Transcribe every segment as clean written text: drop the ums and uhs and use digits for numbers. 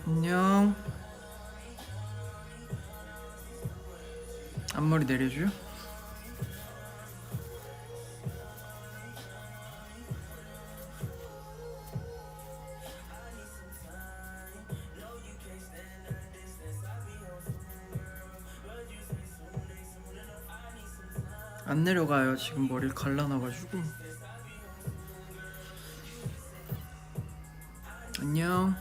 안녕. 앞머리 내려줘요? 안 내려가요. 지금 머리를 갈라놔가지고. 안녕.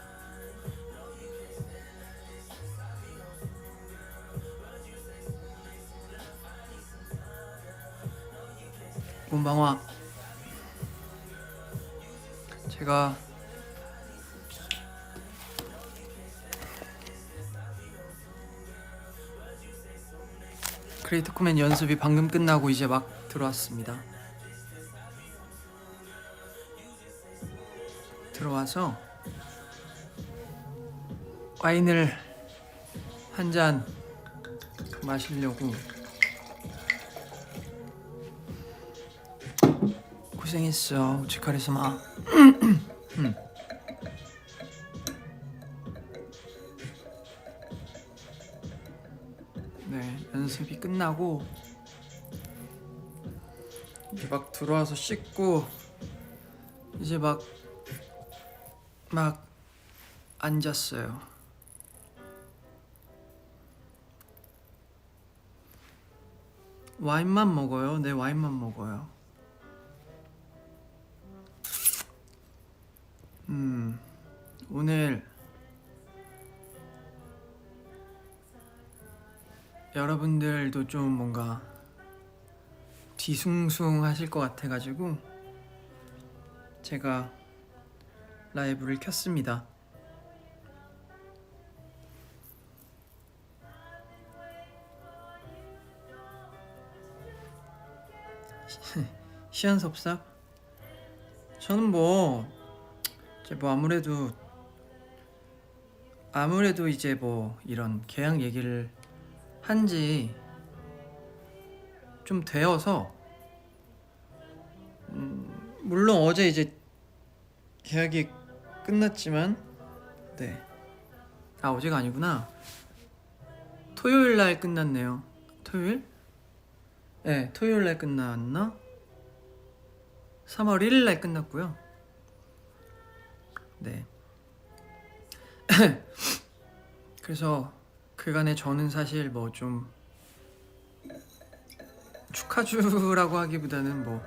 곤방와. 제가 크리에이터 코멘 연습이 방금 끝나고 이제 막 들어왔습니다. 들어와서 와인을 한 잔 마시려고. 고생했어. 오츠카레스마. 네, 연습이 끝나고 이제 막 들어와서 씻고 이제 막 앉았어요. 와인만 먹어요. 네, 와인만 먹어요. 오늘 여러분들도 좀 뭔가 뒤숭숭 하실 것 같아가지고 제가 라이브를 켰습니다. 시연섭삽? 저는 이제 아무래도 이제 이런 계약 얘기를 한지 좀 되어서 물론 어제 이제 계약이 끝났지만 네. 아, 어제가 아니구나. 토요일 날 끝났네요. 토요일? 네, 토요일 날 끝났나? 3월 1일 날 끝났고요. 네. 그래서 그간에 저는 사실 좀 축하주라고 하기보다는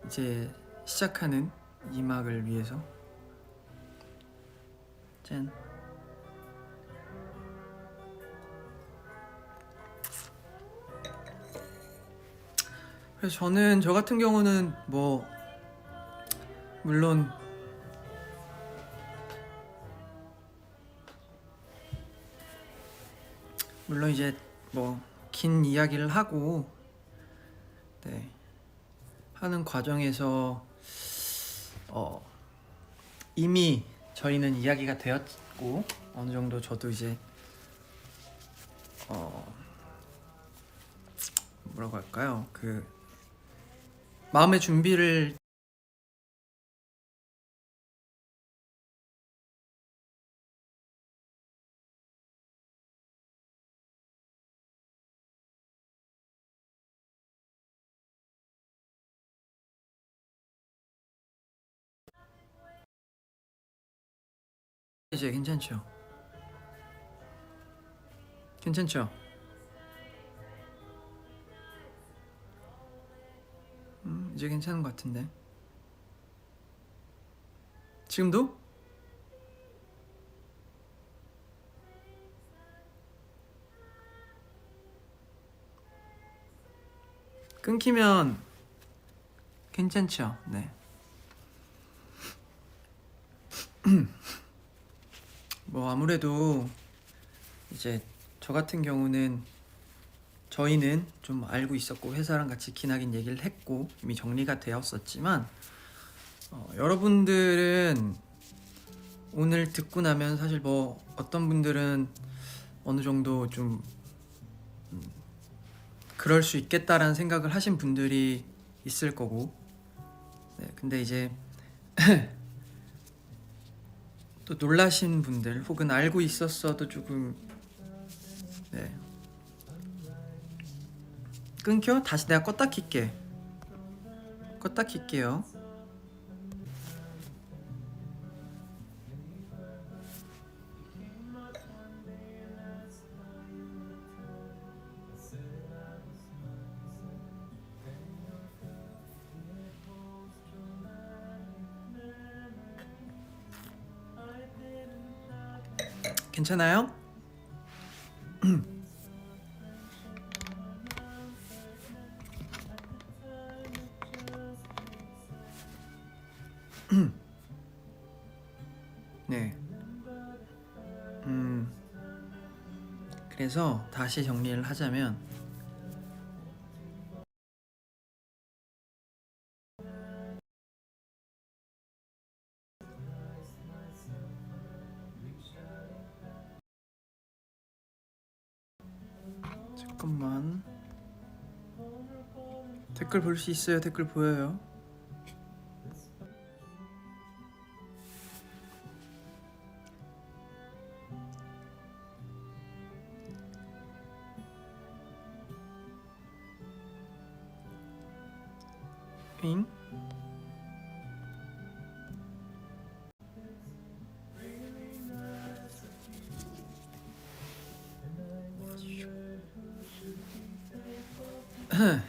이제 시작하는 2막을 위해서 짠. 그래서 저 같은 경우는 물론 이제 긴 이야기를 하고 네, 하는 과정에서 이미 저희는 이야기가 되었고 어느 정도 저도 이제 뭐라고 할까요? 마음의 준비를 이제 괜찮죠? 괜찮죠? 이제 괜찮은 것 같은데. 지금도? 끊기면 괜찮죠? 네. 뭐 아무래도 이제 저 같은 경우는 저희는 좀 알고 있었고 회사랑 같이 기나긴 얘기를 했고 이미 정리가 되었었지만 여러분들은 오늘 듣고 나면 사실 뭐 어떤 분들은 어느 정도 좀 그럴 수 있겠다라는 생각을 하신 분들이 있을 거고, 네, 근데 이제 또 놀라신 분들 혹은 알고 있었어도 조금 네. 끊겨? 다시 내가 껐다 킬게. 껐다 킬게요. 괜찮아요? 네. 그래서 다시 정리를 하자면 잠깐만. 댓글 볼 수 있어요? 댓글 보여요? 잉?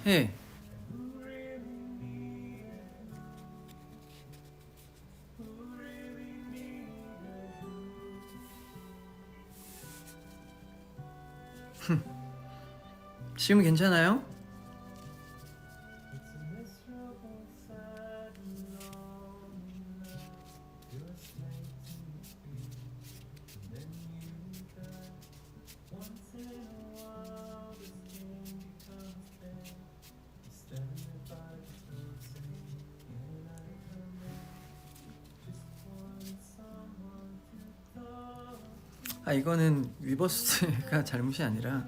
해. 지금 괜찮아요? 아 이거는 위버스가 잘못이 아니라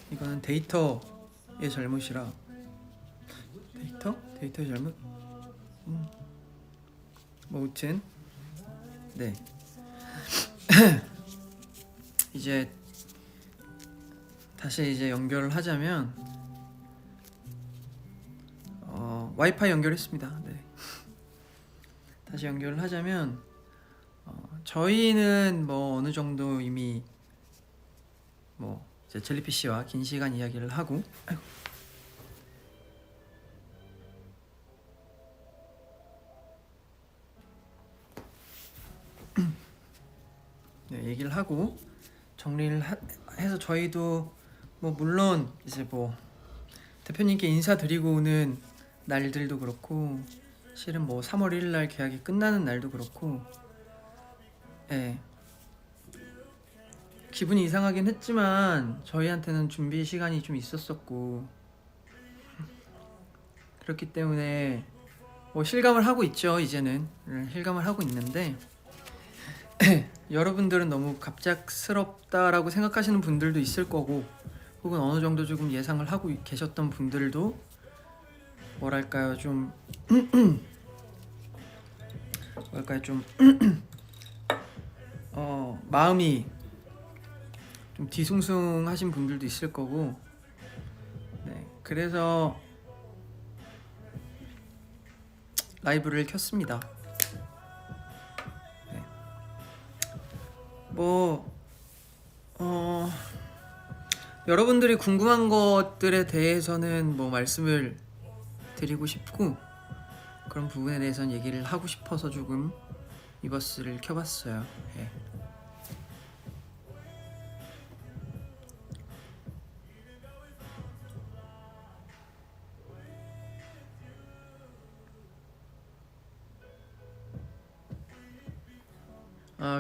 이거는 데이터의 잘못이라. 데이터? 데이터의 잘못? 뭐 아무튼 네. 이제 다시 이제 연결을 하자면 와이파이 연결했습니다. 네. 다시 연결을 하자면 저희는 뭐 어느 정도 이미 뭐 이제 젤리피쉬와 긴 시간 이야기를 하고 네, 얘기를 하고 정리를 해서 저희도 뭐 물론 이제 뭐 대표님께 인사드리고 오는 날들도 그렇고 실은 뭐 3월 1일 날 계약이 끝나는 날도 그렇고 예. 기분이 이상하긴 했지만 저희한테는 준비 시간이 좀 있었었고 그렇기 때문에 뭐 실감을 하고 있죠. 이제는 실감을 하고 있는데 여러분들은 너무 갑작스럽다라고 생각하시는 분들도 있을 거고 혹은 어느 정도 조금 예상을 하고 계셨던 분들도 뭐랄까요 좀 뭐랄까요 좀 마음이 좀 뒤숭숭하신 분들도 있을 거고 네 그래서 라이브를 켰습니다. 네. 뭐 여러분들이 궁금한 것들에 대해서는 뭐 말씀을 드리고 싶고 그런 부분에 대해서는 얘기를 하고 싶어서 조금 위버스를 켜봤어요. 네.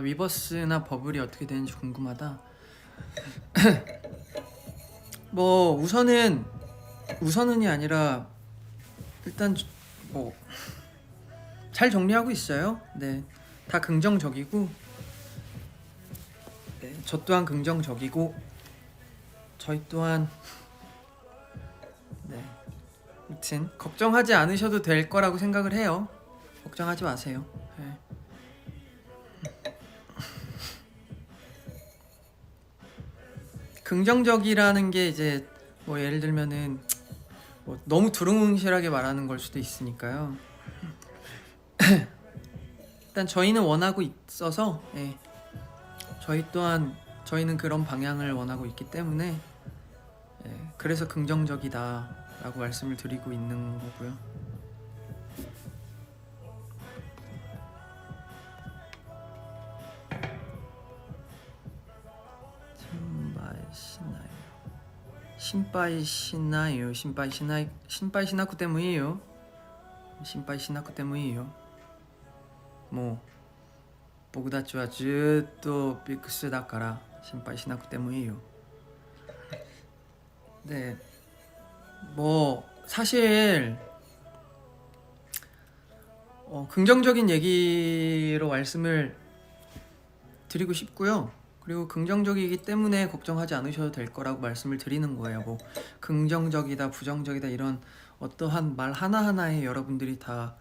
위버스나 버블이 어떻게 되는지 궁금하다. 뭐 우선은이 아니라 일단 뭐 잘 정리하고 있어요. 네, 다 긍정적이고, 네, 저 또한 긍정적이고, 저희 또한 네, 아무튼 걱정하지 않으셔도 될 거라고 생각을 해요. 걱정하지 마세요. 네. 긍정적이라는 게 이제 뭐 예를 들면은 뭐 너무 두루뭉실하게 말하는 걸 수도 있으니까요. 일단 저희는 원하고 있어서 예. 저희 또한 저희는 그런 방향을 원하고 있기 때문에 예. 그래서 긍정적이다라고 말씀을 드리고 있는 거고요. 신바이 신바이 시나쿠 때문이에요. 신바이 시나쿠 때문이에요. 뭐僕たちはずっとビックスだから心配しなくてもいいよ. 네, 뭐 사실 긍정적인 얘기로 말씀을 드리고 싶고요. 그리고 긍정적이기 때문에 걱정하지 않으셔도 될 거라고 말씀을 드리는 거예요. 뭐 긍정적이다, 부정적이다 이런 어떠한 말 하나하나에 여러분들이 다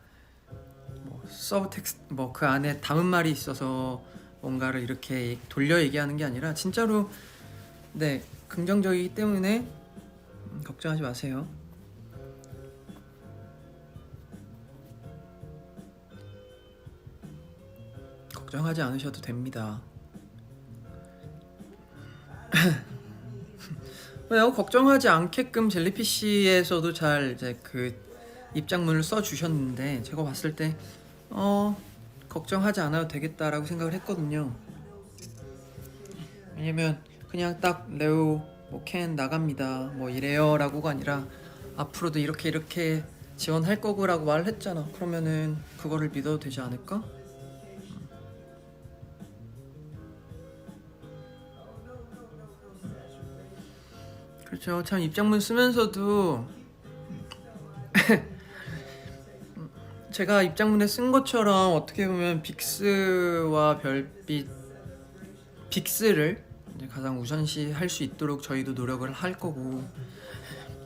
뭐 서브텍스트 뭐 그 안에 담은 말이 있어서 뭔가를 이렇게 돌려 얘기하는 게 아니라 진짜로 네, 긍정적이기 때문에 걱정하지 마세요. 걱정하지 않으셔도 됩니다. 왜요? 걱정하지 않게끔 젤리피쉬에서도 잘 이제 그 입장문을 써 주셨는데 제가 봤을 때 걱정하지 않아도 되겠다라고 생각을 했거든요. 왜냐면 그냥 딱 레오 뭐 캔 나갑니다 뭐 이래요라고가 아니라 앞으로도 이렇게 지원할 거고라고 말을 했잖아. 그러면은 그거를 믿어도 되지 않을까? 그렇죠. 참 입장문 쓰면서도 제가 입장문에 쓴 것처럼 어떻게 보면 빅스와 별빛 빅스를 가장 우선시 할 수 있도록 저희도 노력을 할 거고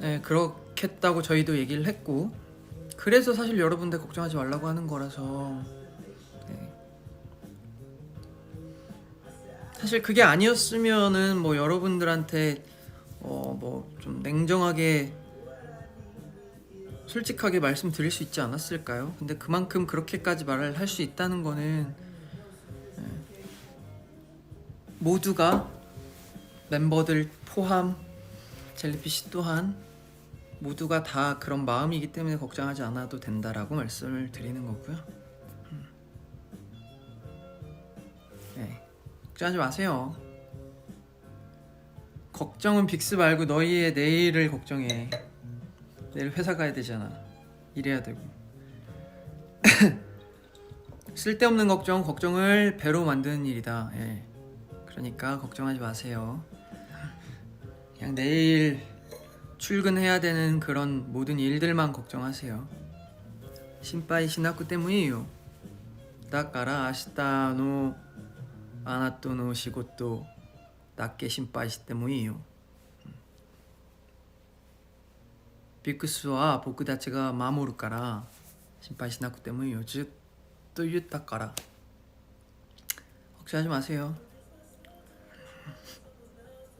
네, 그렇겠다고 저희도 얘기를 했고 그래서 사실 여러분들 걱정하지 말라고 하는 거라서 네. 사실 그게 아니었으면은 뭐 여러분들한테 뭐 좀 냉정하게 솔직하게 말씀드릴 수 있지 않았을까요? 근데 그만큼 그렇게까지 말을 할 수 있다는 거는 모두가 멤버들 포함 젤리피쉬 또한 모두가 다 그런 마음이기 때문에 걱정하지 않아도 된다라고 말씀을 드리는 거고요. 네, 걱정하지 마세요. 걱정은 빅스 말고 너희의 내일을 걱정해. 내일 회사 가야 되잖아. 일해야 되고. 쓸데없는 걱정을 배로 만드는 일이다. 예. 그러니까 걱정하지 마세요. 그냥 내일 출근해야 되는 그런 모든 일들만 걱정하세요. 신바이 시나쿠 때문이에요. だから明日のあなたの仕事だけ心配してもいいよ。ビックスは僕たちが守るから心配しなくてもいいよ。ずっと言ったから 걱정하지 마세요.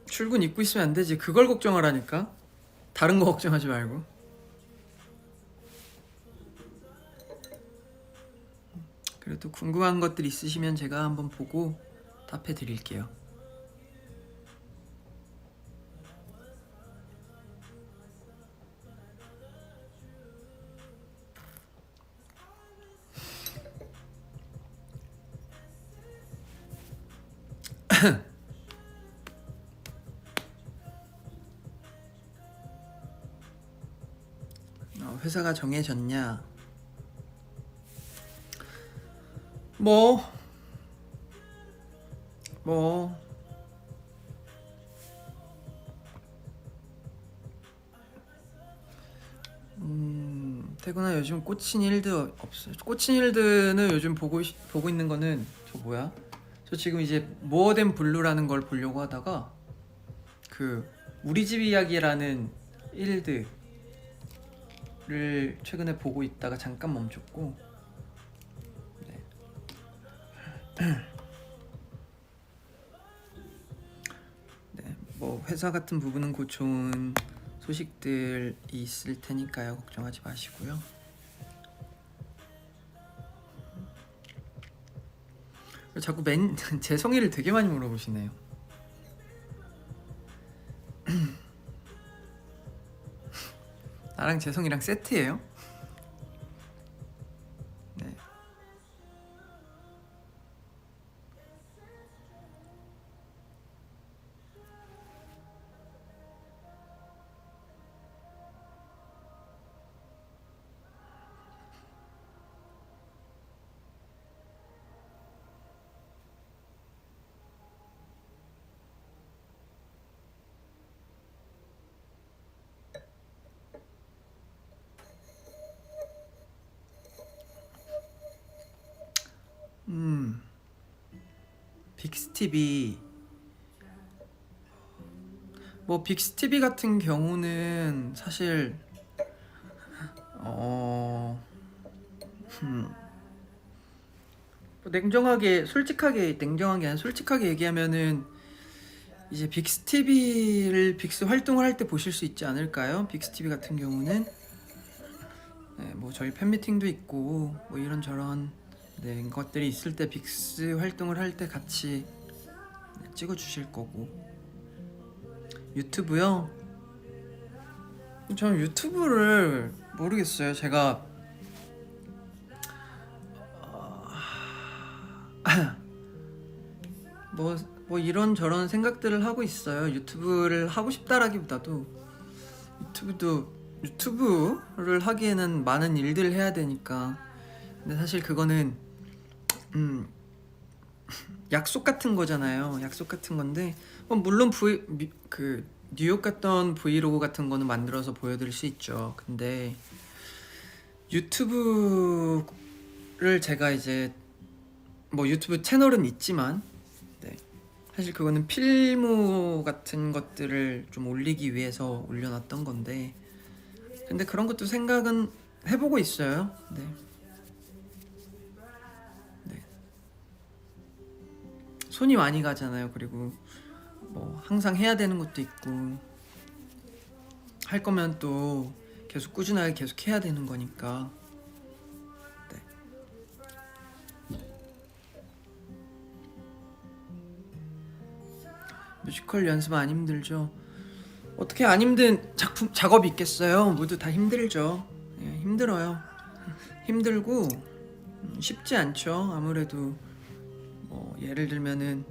출근 입고 있으면 안 되지. 그걸 걱정하라니까. 다른 거 걱정하지 말고. 그래도 궁금한 것들 있으시면 제가 한번 보고 답해 드릴게요. 회사가 정해졌냐? 뭐 태구나 요즘 꽂힌 일드 없어요. 꽂힌 일드는 요즘 보고 있는 거는 저 뭐야? 저 지금 이제 모어덴 블루라는 걸 보려고 하다가 그 우리 집 이야기라는 일드를 최근에 보고 있다가 잠깐 멈췄고, 네. 네, 뭐 회사 같은 부분은 곧 좋은 소식들이 있을 테니까요. 걱정하지 마시고요. 자꾸 제 성의를 되게 많이 물어보시네요. 나랑 재성이랑 세트예요? 네. 빅스티비, 뭐 빅스티비 같은 경우는 사실 뭐 솔직하게 아니라 솔직하게 얘기하면은 이제 빅스티비를 빅스 활동을 할 때 보실 수 있지 않을까요? 빅스티비 같은 경우는 네, 뭐 저희 팬미팅도 있고 뭐 이런저런 네, 것들이 있을 때 빅스 활동을 할 때 같이 찍어주실 거고. 유튜브요? 저는 유튜브를 모르겠어요. 제가 뭐 이런저런 생각들을 하고 있어요. 유튜브를 하고 싶다라기보다도 유튜브를 하기에는 많은 일들을 해야 되니까. 근데 사실 그거는 약속 같은 거잖아요. 약속 같은 건데 물론 그 뉴욕 갔던 브이로그 같은 거는 만들어서 보여드릴 수 있죠. 근데 유튜브를 제가 이제 뭐 유튜브 채널은 있지만 네, 사실 그거는 필모 같은 것들을 좀 올리기 위해서 올려놨던 건데, 근데 그런 것도 생각은 해보고 있어요. 네. 손이 많이 가잖아요. 그리고 뭐 항상 해야 되는 것도 있고, 할 거면 또 계속 꾸준하게 계속 해야 되는 거니까. 네. 뮤지컬 연습 안 힘들죠? 어떻게 안 힘든 작업이 있겠어요? 모두 다 힘들죠. 네, 힘들어요. 힘들고 쉽지 않죠. 아무래도 뭐 예를 들면은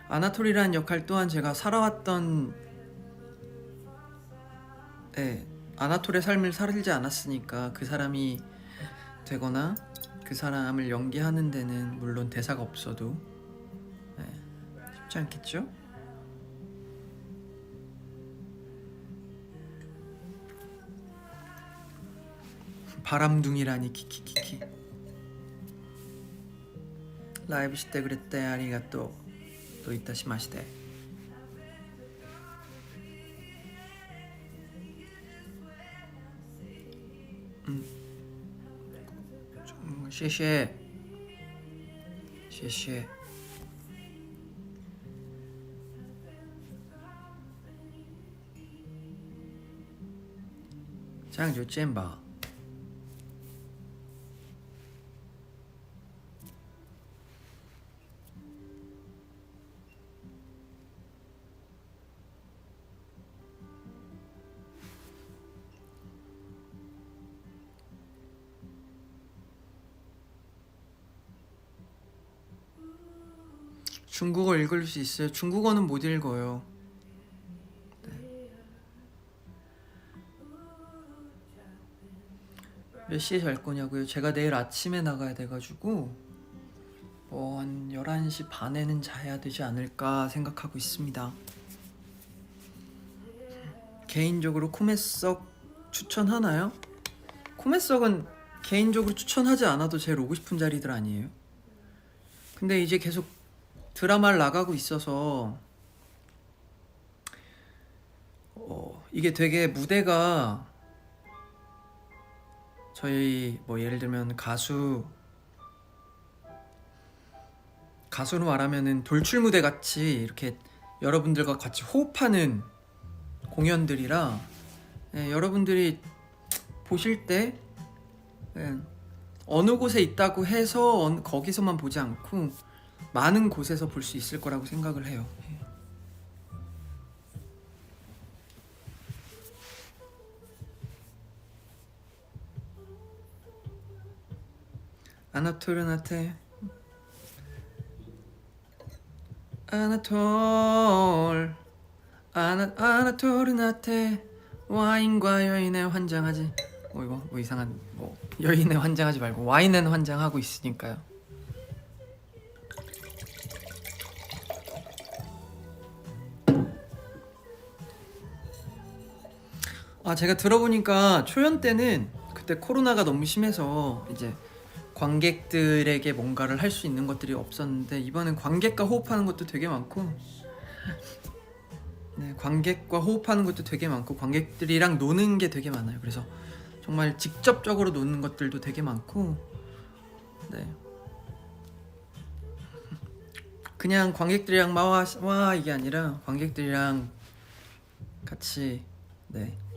아나톨이라는 역할 또한 제가 살아왔던 아나톨의 삶을 살지 않았으니까 그 사람이 되거나 그 사람을 연기하는 데는 물론 대사가 없어도 쉽지 않겠죠? 바람둥이라니 키키키키. 라이브 시대 그랬대. 아리가또 또 이따시 마시대. 좀谢谢 这样就见吧。 중국어 읽을 수 있어요? 중국어는 못 읽어요. 네. 몇 시에 잘 거냐고요? 제가 내일 아침에 나가야 돼가지고 한 11시 반에는 자야 되지 않을까 생각하고 있습니다. 개인적으로 코메석 추천하나요? 코메석은 개인적으로 추천하지 않아도 제일 오고 싶은 자리들 아니에요? 근데 이제 계속 드라마를 나가고 있어서 이게 되게 무대가 저희 뭐 예를 들면 가수로 말하면은 돌출 무대 같이 이렇게 여러분들과 같이 호흡하는 공연들이라 여러분들이 보실 때 어느 곳에 있다고 해서 거기서만 보지 않고 많은 곳에서 볼 수 있을 거라고 생각을 해요. 아나톨 아나톨나테 와인과 여인에 환장하지. 이거 이상한 여인에 환장하지 말고 와인엔 환장하고 있으니까요. 제가 들어보니까 초연 때는 그때 코로나가 너무 심해서 이제 관객들에게 뭔가를 할 수 있는 것들이 없었는데 이번엔 관객과 호흡하는 것도 되게 많고 관객과 호흡하는 것도 되게 많고 관객들이랑 노는 게 되게 많아요. 그래서 정말 직접적으로 노는 것들도 되게 많고 그냥 관객들이랑 와 이게 아니라 관객들이랑 같이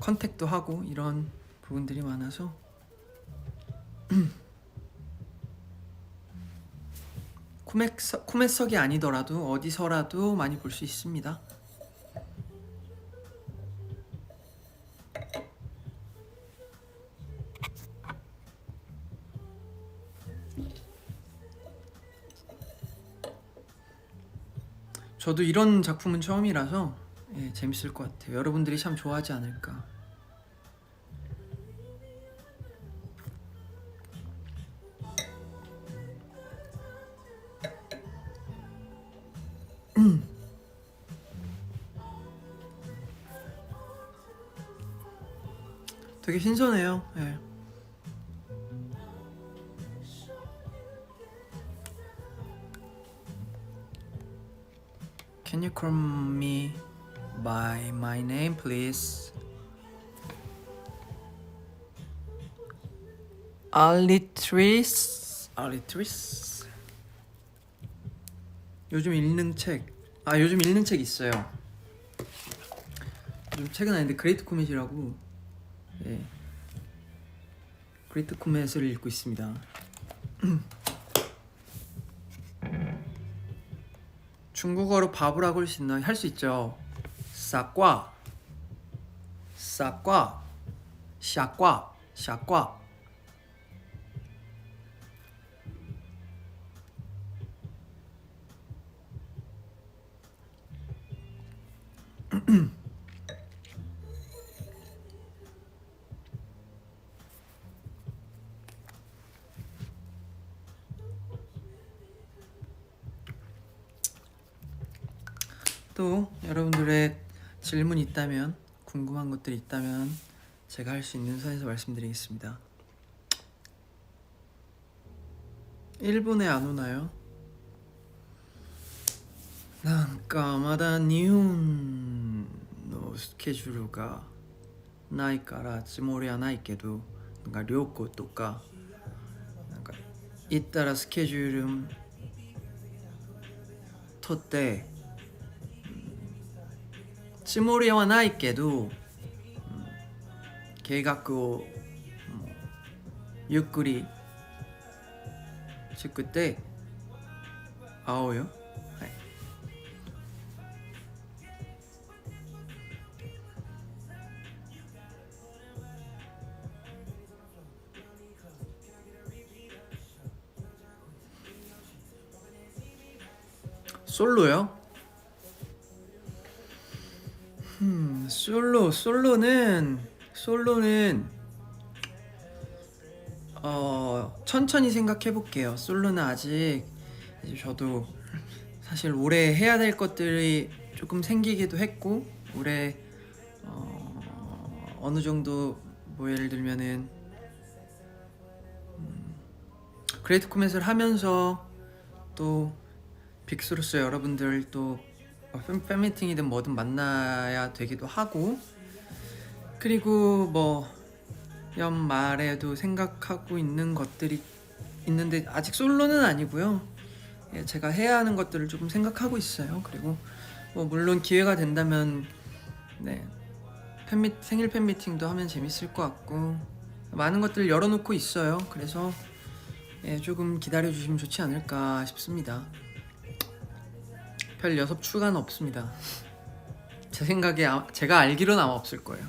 컨택도 하고 이런 부분들이 많아서 코메석이 아니더라도 어디서라도 많이 볼 수 있습니다. 저도 이런 작품은 처음이라서 재밌을 것 같아요. 여러분들이 참 좋아하지 않을까. 되게 신선해요. Can you call me by my name, please? 알리트리스. 요즘 읽는 책 있어요. 요즘 책은 아닌데 그레이트 코멧이라고 그레이트 코멧을 읽고 있습니다. 중국어로 밥을 할 수 있나요? 할 수 있죠. 샤과 또 여러분들의 질문 있다면 궁금한 것들이 있다면 제가 할 수 있는 선에서 말씀드리겠습니다. 일본에 안 오나요? なんかまだ日本のスケジュールがないからつもりはないけど、なんか旅行とかなんか行ったらスケジュール取ってつもりはないけど、計画をゆっくり作って会おうよ。はい。 솔로요? 솔로는 천천히 생각해 볼게요. 솔로는 아직 이제 저도 사실 올해 해야 될 것들이 조금 생기기도 했고, 올해 어느 정도 뭐 예를 들면은 그레이트 코멧을 하면서 또 빅스로서 여러분들 또 팬미팅이든 뭐든 만나야 되기도 하고, 그리고 뭐 연말에도 생각하고 있는 것들이 있는데 아직 솔로는 아니고요. 예, 제가 해야 하는 것들을 조금 생각하고 있어요. 그리고 뭐 물론 기회가 된다면 네, 생일 팬미팅도 하면 재밌을 것 같고 많은 것들을 열어놓고 있어요. 그래서 예, 조금 기다려주시면 좋지 않을까 싶습니다. 별 녀석 추가는 없습니다. 제 생각에 제가 알기로는 아마 없을 거예요.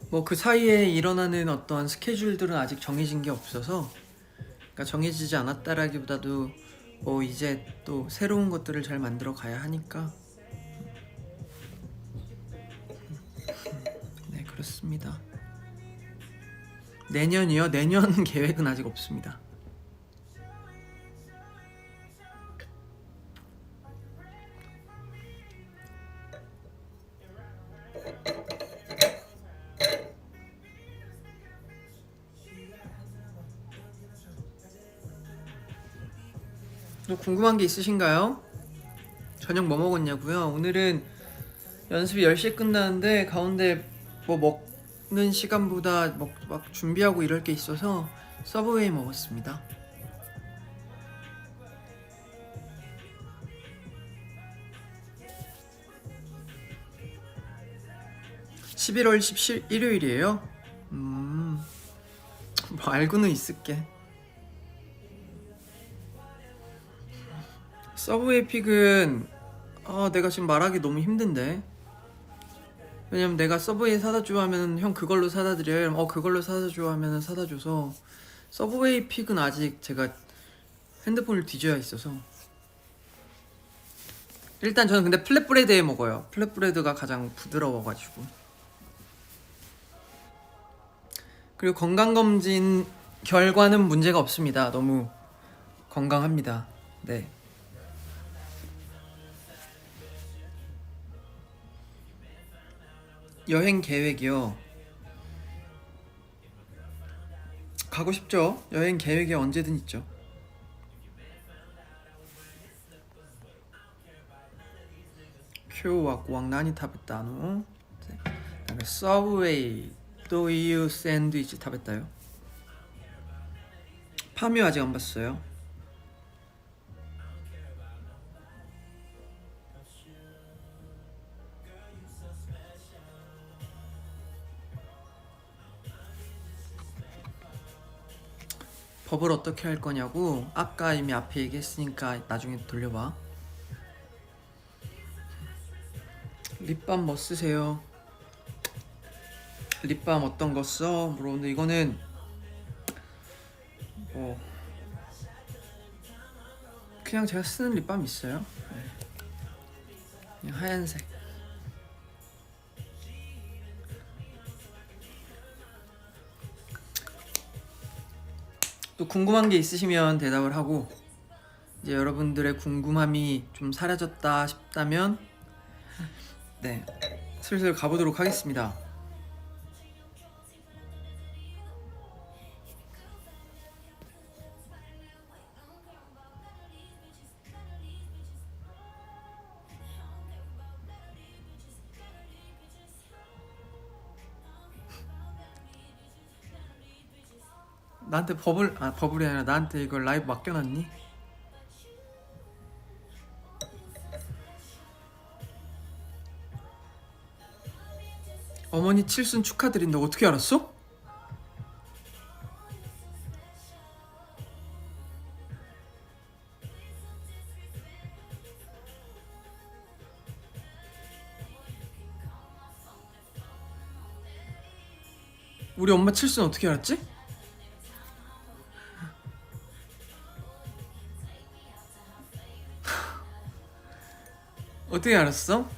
뭐 그 사이에 일어나는 어떤 스케줄들은 아직 정해진 게 없어서, 그러니까 정해지지 않았다라기보다도 뭐 이제 또 새로운 것들을 잘 만들어 가야 하니까 네, 그렇습니다. 내년이요? 내년 계획은 아직 없습니다. 또 궁금한 게 있으신가요? 저녁 뭐 먹었냐고요? 오늘은 연습이 10시에 끝나는데 가운데 뭐 먹는 시간보다 막 준비하고 이럴 게 있어서 서브웨이 먹었습니다. (11월 17일) 일요일이에요? 뭐 알고는 있을게. 서브웨이 픽은 내가 지금 말하기 너무 힘든데, 왜냐면 내가 서브웨이 사다 줘 하면 형 그걸로 사다 드려요. 그걸로 사다 줘 하면 사다 줘서 서브웨이 픽은 아직 제가 핸드폰을 뒤져야 있어서. 일단 저는 근데 플랫브레드에 먹어요. 플랫브레드가 가장 부드러워가지고. 그리고 건강검진 결과는 문제가 없습니다. 너무 건강합니다. 네. 여행 계획이요? 가고 싶죠? 여행 계획이 언제든 있죠.今日は 何食べたの? 서브웨이 또 이유 샌드위치 食べたよ. 파묘 아직 안 봤어요. 법을 어떻게 할 거냐고? 아까 이미 앞에 얘기했으니까 나중에 돌려봐. 립밤 뭐 쓰세요? 립밤 어떤 거 써? 물어보는데 이거는 뭐 그냥 제가 쓰는 립밤 있어요. 네. 그냥 하얀색. 또 궁금한 게 있으시면 대답을 하고, 이제 여러분들의 궁금함이 좀 사라졌다 싶다면 네, 슬슬 가보도록 하겠습니다. 나한테 버블이 아니라 나한테 이걸 라이브 맡겨놨니? 어머니 칠순 축하드린다. 어떻게 알았어? 우리 엄마 칠순 어떻게 알았지? 어떻게 알았어?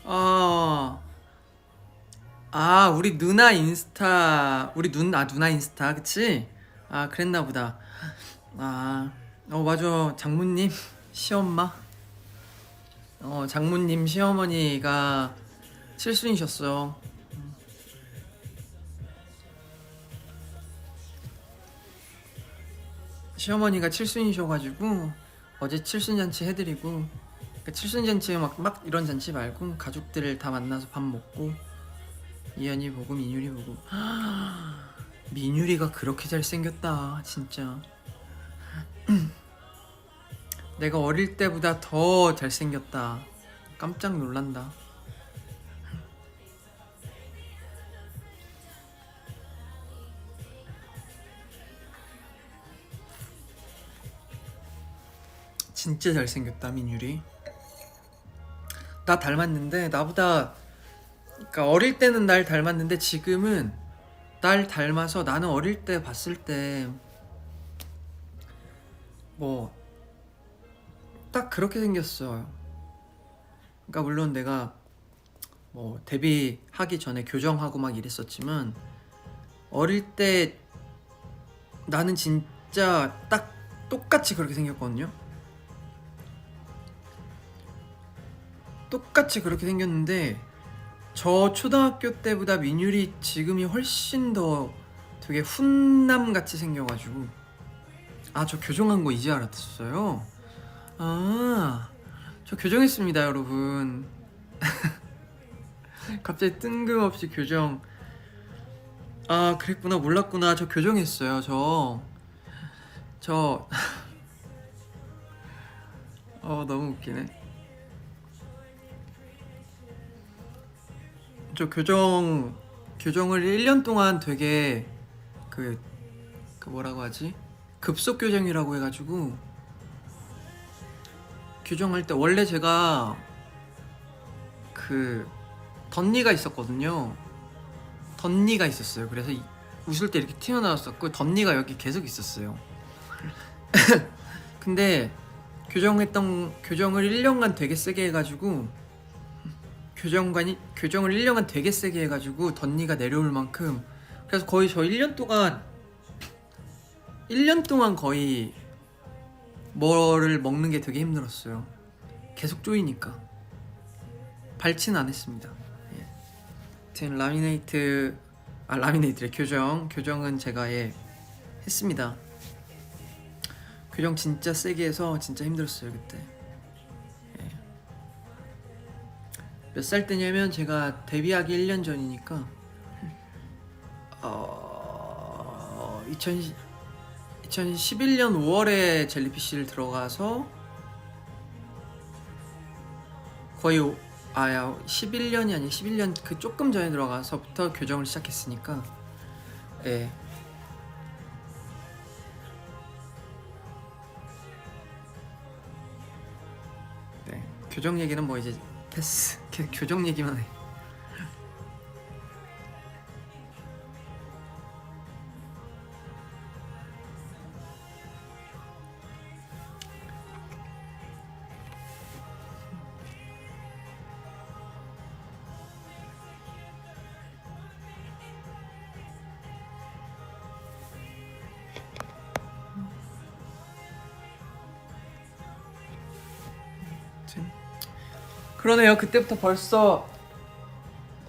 어, 우리 누나 인스타, 누나 인스타, 그치? 그랬나 보다. 맞아. 장모님, 시엄마. 장모님, 시어머니가 칠순이셨어. 시어머니가 칠순이셔가지고 어제 칠순잔치 해드리고, 그러니까 칠순잔치 막 이런 잔치 말고 가족들 다 만나서 밥 먹고 이연이 보고 민율이 보고. 민율이가 그렇게 잘생겼다 진짜. 내가 어릴 때보다 더 잘생겼다. 깜짝 놀란다. 진짜 잘생겼다 민율이. 나 닮았는데 나보다, 그러니까 어릴 때는 날 닮았는데 지금은 날 닮아서, 나는 어릴 때 봤을 때 뭐 딱 그렇게 생겼어요. 그러니까 물론 내가 뭐 데뷔하기 전에 교정하고 막 이랬었지만 어릴 때 나는 진짜 딱 똑같이 그렇게 생겼거든요. 똑같이 그렇게 생겼는데 저 초등학교 때보다 민율이 지금이 훨씬 더 되게 훈남 같이 생겨가지고. 저 교정한 거 이제 알았어요. 저 교정했습니다 여러분. 갑자기 뜬금없이 교정. 그랬구나. 몰랐구나. 저 교정했어요. 저 너무 웃기네. 저 교정을 1년 동안 되게 그 뭐라고 하지? 급속 교정이라고 해가지고 교정할 때 원래 제가 그 덧니가 있었거든요. 덧니가 있었어요. 그래서 웃을 때 이렇게 튀어나왔었고 덧니가 여기 계속 있었어요. 근데 교정을 1년간 되게 세게 해가지고 교정을 1년간 되게 세게 해가지고 덧니가 내려올 만큼, 그래서 거의 저 1년 동안 거의 뭐를 먹는 게 되게 힘들었어요. 계속 쪼이니까. 발치는 안 했습니다. 예. 아무튼 라미네이트래. 교정은 제가 했습니다. 교정 진짜 세게 해서 진짜 힘들었어요 그때. 몇 살 때냐면 제가 데뷔하기 1년 전이니까 2011년 5월에 젤리피쉬를 들어가서 거의 11년이 아니 11년 그 조금 전에 들어가서부터 교정을 시작했으니까. 예. 네. 교정 얘기는 뭐 이제 패스. 교정 얘기만 해. 그러네요. 그때부터 벌써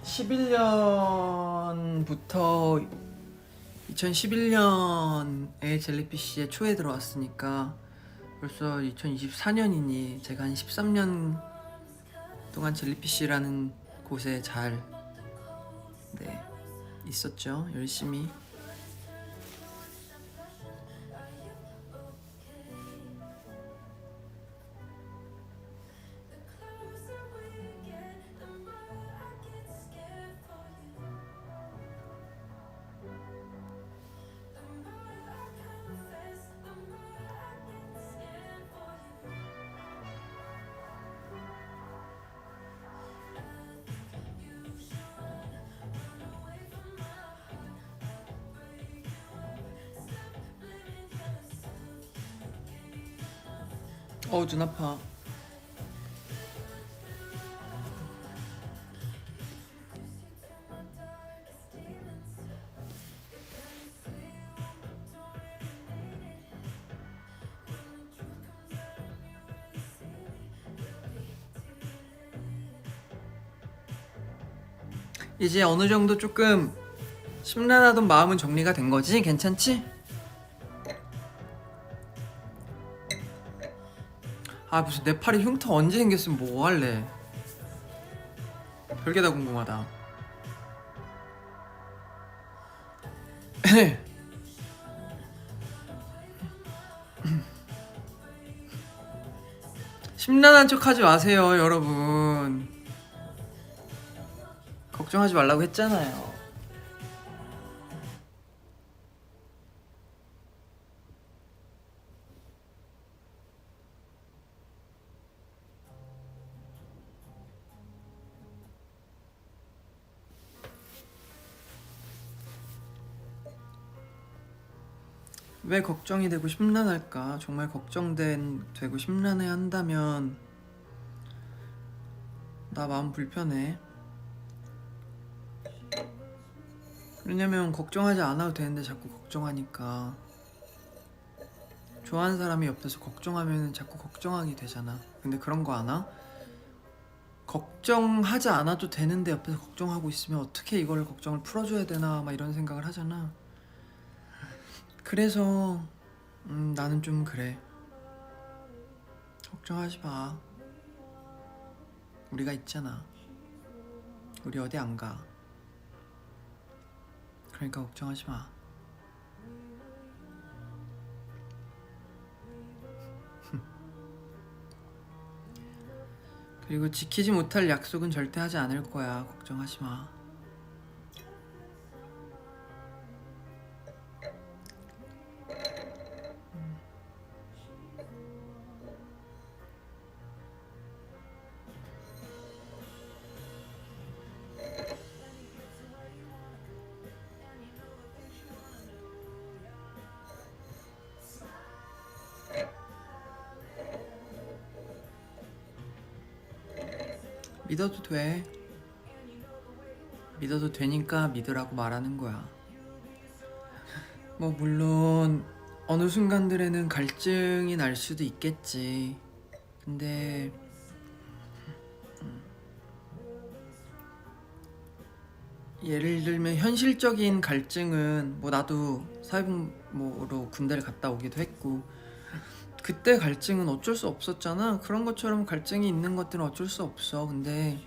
11년부터 2011년에 젤리피쉬의 초에 들어왔으니까 벌써 2024년이니 제가 한 13년 동안 젤리피쉬라는 곳에 잘 있었죠. 열심히. 눈 아파. 이제 어느 정도 조금 심란하던 마음은 정리가 된 거지? 괜찮지? 아 무슨 내 팔에 흉터 언제 생겼으면 뭐 할래? 별게 다 궁금하다. 심란한 척 하지 마세요 여러분. 걱정하지 말라고 했잖아요. 왜 걱정이 되고 심란할까? 정말 되고 심란해 한다면 나 마음 불편해. 왜냐면 걱정하지 않아도 되는데 자꾸 걱정하니까. 좋아하는 사람이 옆에서 걱정하면 자꾸 걱정하게 되잖아. 근데 그런 거 아나? 걱정하지 않아도 되는데 옆에서 걱정하고 있으면 어떻게 이걸 걱정을 풀어줘야 되나 막 이런 생각을 하잖아. 그래서 나는 좀 그래. 걱정하지 마. 우리가 있잖아. 우리 어디 안 가. 그러니까 걱정하지 마. 그리고 지키지 못할 약속은 절대 하지 않을 거야. 걱정하지 마. 믿어도 돼. 믿어도 되니까 믿으라고 말하는 거야. 뭐 물론 어느 순간들에는 갈증이 날 수도 있겠지. 근데 예를 들면 현실적인 갈증은 뭐 나도 사회복무로 군대를 갔다 오기도 했고 그때 갈증은 어쩔 수 없었잖아. 그런 것처럼 갈증이 있는 것들은 어쩔 수 없어. 근데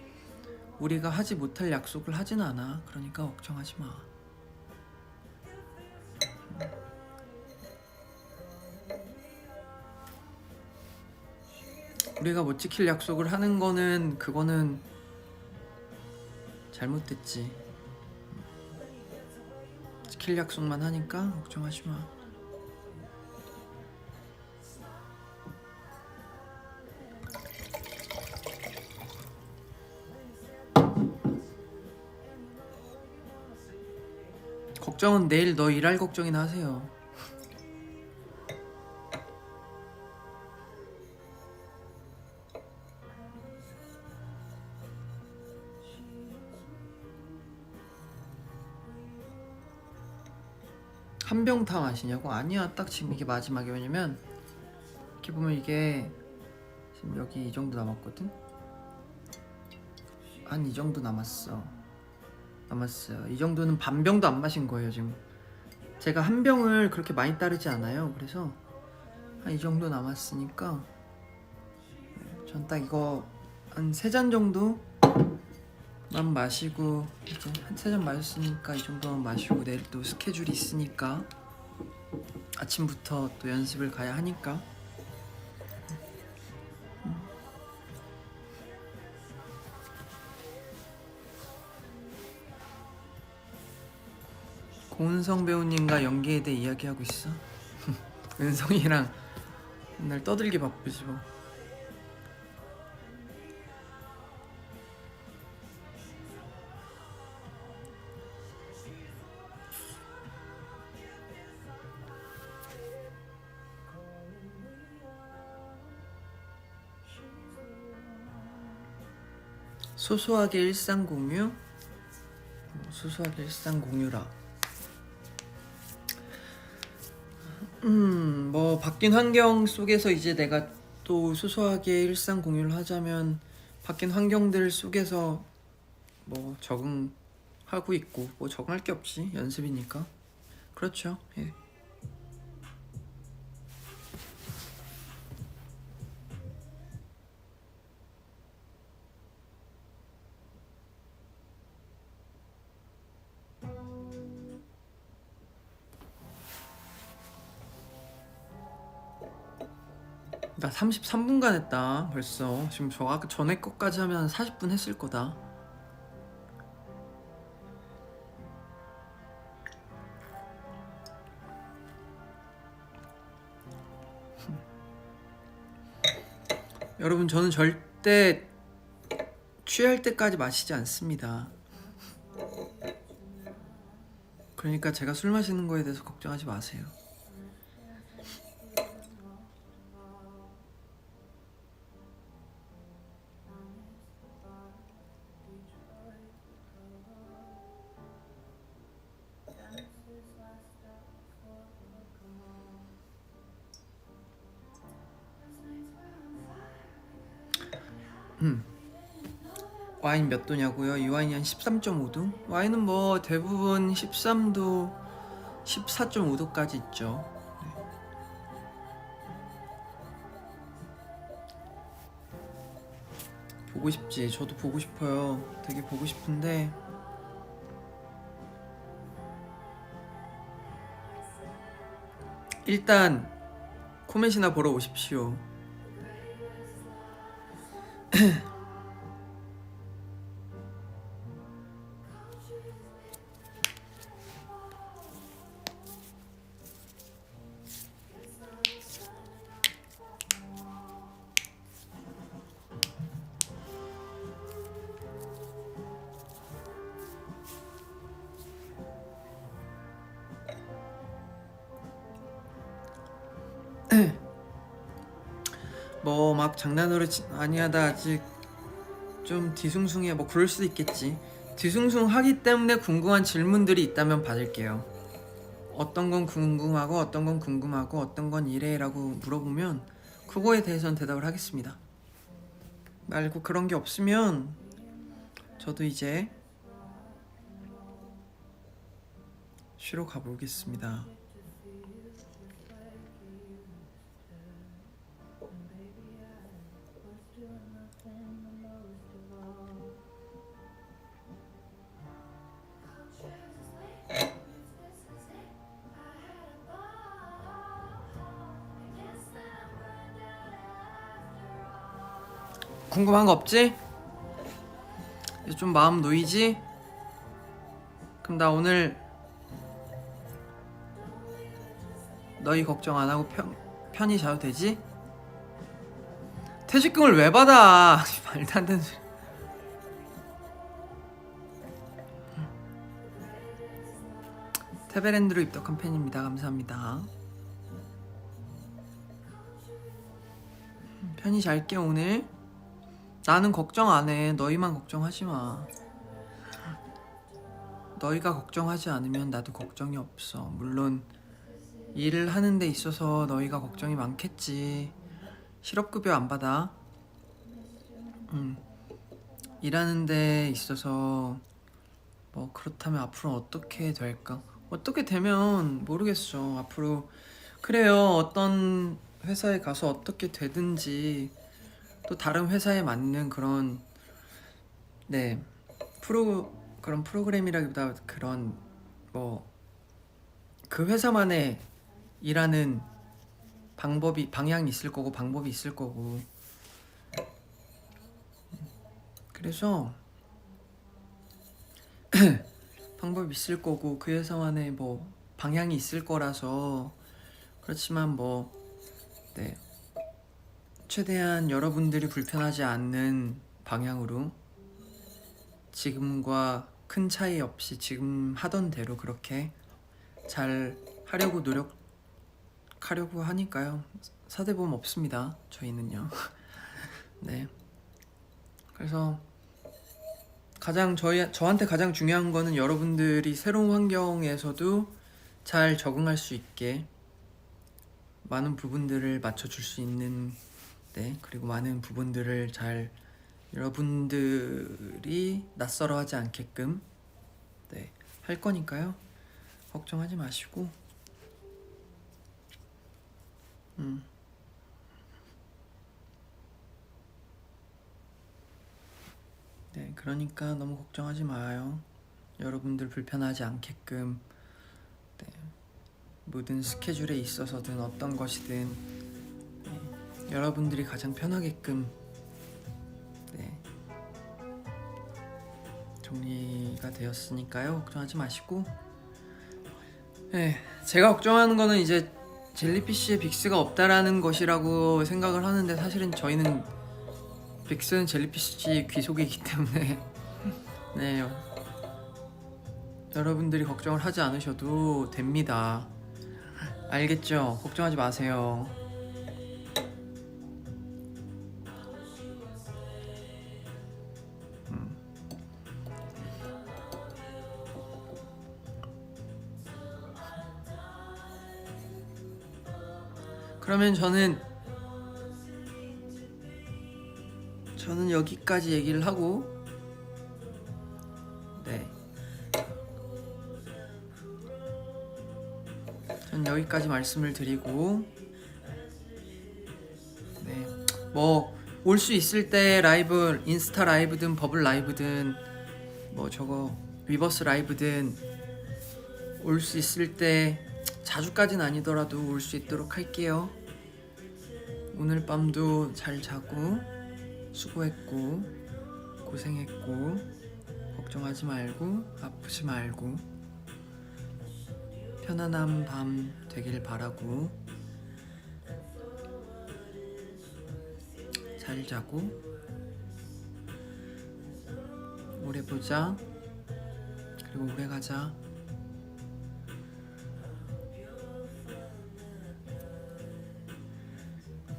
우리가 하지 못할 약속을 하진 않아. 그러니까 걱정하지 마. 우리가 못 지킬 약속을 하는 거는 그거는 잘못됐지. 지킬 약속만 하니까 걱정하지 마. 걱정은 내일 너 일할 걱정이나 하세요. 한 병 다 마시냐고? 아니야, 딱 지금 이게 마지막에. 왜냐면 이렇게 보면 이게 지금 여기 이 정도 남았거든? 한 이 정도 남았어요. 이 정도는 반 병도 안 마신 거예요 지금. 제가 한 병을 그렇게 많이 따르지 않아요. 그래서 한 이 정도 남았으니까 전 딱 이거 한 3잔 정도만 마시고, 이제 한 3잔 마셨으니까 이 정도만 마시고 내일 또 스케줄이 있으니까 아침부터 또 연습을 가야 하니까 고은성 배우님과 연기에 대해 이야기하고 있어. 은성이랑 맨날 떠들기 바쁘지 뭐. 소소하게 일상 공유? 소소하게 일상 공유라. 뭐 바뀐 환경 속에서 이제 내가 또 소소하게 일상 공유를 하자면 바뀐 환경들 속에서 뭐 적응하고 있고, 뭐 적응할 게 없지, 연습이니까. 그렇죠. 예. 나 33분간 했다 벌써. 지금 저 아까 전에 것까지 하면 40분 했을 거다. 여러분, 저는 절대 취할 때까지 마시지 않습니다. 그러니까 제가 술 마시는 거에 대해서 걱정하지 마세요. 와인 몇 도냐고요? 이 와인이 한 13.5도? 와인은 뭐 대부분 13도, 14.5도까지 있죠. 네. 보고 싶지. 저도 보고 싶어요. 되게 보고 싶은데 일단 코멘시나 보러 오십시오. 뭐 막 장난으로 많이 하다 아직 좀 뒤숭숭해. 뭐 그럴 수도 있겠지. 뒤숭숭하기 때문에 궁금한 질문들이 있다면 받을게요. 어떤 건 궁금하고 어떤 건 궁금하고 어떤 건 이래라고 물어보면 그거에 대해서는 대답을 하겠습니다. 말고 그런 게 없으면 저도 이제 쉬러 가보겠습니다. 궁금한 거 없지? 이제 좀 마음 놓이지? 그럼 나 오늘 너희 걱정 안 하고 편히 자도 되지? 퇴직금을 왜 받아? 말도 안 되는 소리. 테베랜드로 입덕한 팬입니다. 감사합니다. 편히 잘게 오늘. 나는 걱정 안 해. 너희만 걱정하지 마. 너희가 걱정하지 않으면 나도 걱정이 없어. 물론 일을 하는 데 있어서 너희가 걱정이 많겠지. 실업급여 안 받아. 일하는 데 있어서 뭐 그렇다면 앞으로 어떻게 될까? 어떻게 되면 모르겠어. 앞으로 그래요. 어떤 회사에 가서 어떻게 되든지 또 다른 회사에 맞는 그런 그런 프로그램이라기보다 그런 뭐 그 회사만의 일하는 방향이 있을 거고 방법이 있을 거고. 그래서 방법이 있을 거고 그 회사만의 뭐 방향이 있을 거라서. 그렇지만 뭐 최대한 여러분들이 불편하지 않는 방향으로 지금과 큰 차이 없이 지금 하던 대로 그렇게 잘 하려고 노력하려고 하니까요. 사대보험 없습니다. 저희는요. 네. 그래서 저한테 가장 중요한 거는 여러분들이 새로운 환경에서도 잘 적응할 수 있게 많은 부분들을 맞춰줄 수 있는, 네, 그리고 많은 부분들을 잘 여러분들이 낯설어하지 않게끔, 네, 할 거니까요. 걱정하지 마시고, 네, 그러니까 너무 걱정하지 마요. 여러분들 불편하지 않게끔, 네, 모든 스케줄에 있어서든 어떤 것이든, 네, 여러분들이 가장 편하게끔, 네, 정리가 되었으니까요. 걱정하지 마시고, 네, 제가 걱정하는 거는 이제 젤리피쉬에 빅스가 없다라는 것이라고 생각을 하는데, 사실은 저희는 빅스는 젤리피쉬 귀속이기 때문에 네, 여러분들이 걱정을 하지 않으셔도 됩니다. 알겠죠? 걱정하지 마세요. 그러면 저는 여기까지 얘기를 하고, 네, 전 여기까지 말씀을 드리고, 네, 뭐 올 수 있을 때 라이브, 인스타 라이브든 버블 라이브든 뭐 저거 위버스 라이브든 올 수 있을 때, 자주까진 아니더라도 올 수 있도록 할게요. 오늘 밤도 잘 자고 수고했고 고생했고 걱정하지 말고 아프지 말고 편안한 밤 되길 바라고, 잘 자고 오래 보자, 그리고 오래 가자.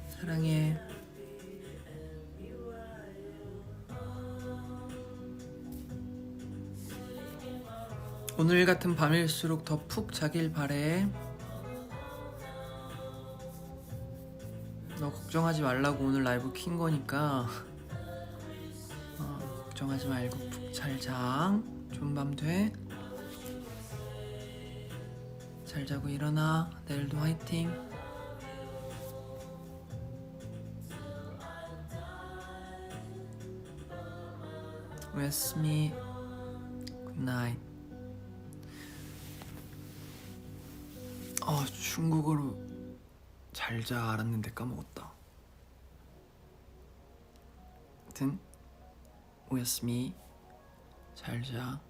사랑해. 오늘 같은 밤일수록 더 푹 자길 바래. 너 걱정하지 말라고 오늘 라이브 킨 거니까 걱정하지 말고 푹 잘 자. 좋은 밤 돼. 잘 자고 일어나. 내일도 화이팅. Rest me. Good night. 중국어로 잘 자 알았는데 까먹었다. 하여튼 오야스미, 잘 자.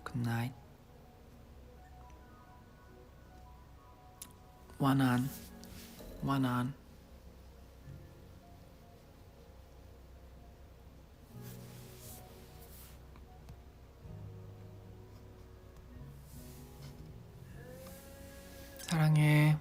Good night. 완안. 사랑해.